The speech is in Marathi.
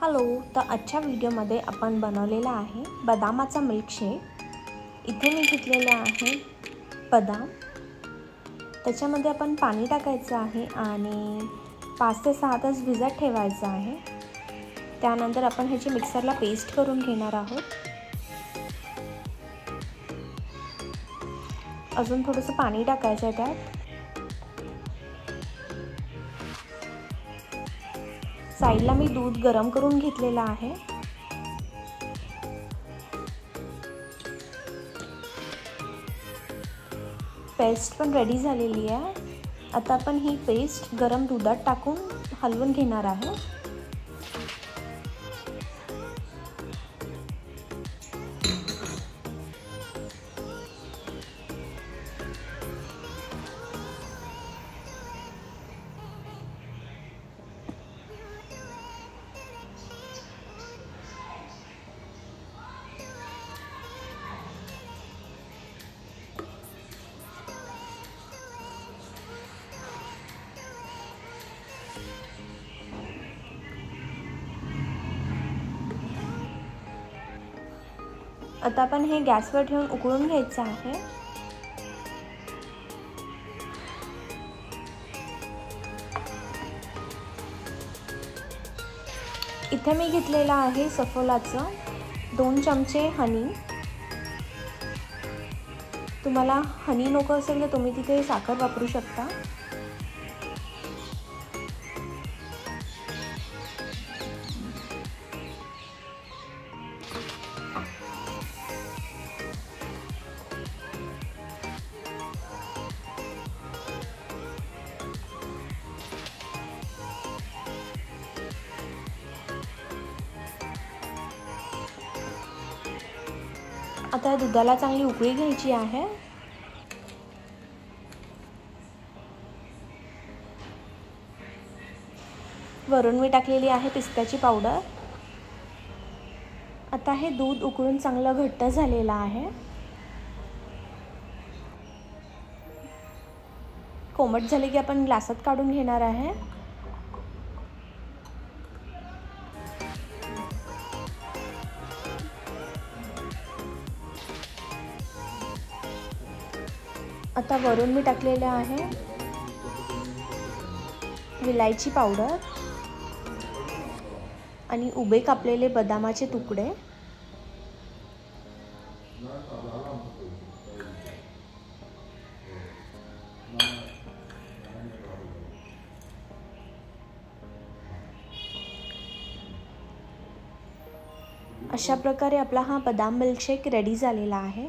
हॅलो, तर आजच्या व्हिडिओमध्ये आपण बनवलेला आहे बदामाचा मिल्कशेक। इथे मी घेतलेले आहे बदाम, त्याच्यामध्ये आपण पाणी टाकायचं आहे आणि 5 ते 6 तास भिजत ठेवायचं आहे। त्यानंतर आपण ह्याची मिक्सरला पेस्ट करून घेणार आहोत। अजून थोडंसं पाणी टाकायचं आहे त्यात। साइडला मी दूध गरम करून घेतलेला आहे। पेस्ट पण रेडी झालेली आहे। आता आपण ही पेस्ट गरम दुधात टाकून हलवून घेणार आहे। आता आपण हे गॅसवर ठेवून उकळून घ्यायचं आहे। इथे मी घेतलेला आहे सफोलाचं 2 चमचे हनी। तुम्हाला हनी नको असेल तर तुम्ही तिथे साखर वापरू शकता। आता दुधाला चांगली उकळी घ्यायची आहे। वरून मी टाकलेली आहे पिस्त्याची पावडर। आता हे दूध उकळून चांगलं घट्ट झालेलं आहे। कोमट झाले की आपण ग्लासात काढून घेणार आहे। आता वरून मी टाकलेले आहे विलायची पावडर आणि उभे कापलेले बदामाचे तुकडे। अशा प्रकारे आपला हा बदाम मिल्कशेक रेडी झालेला आहे।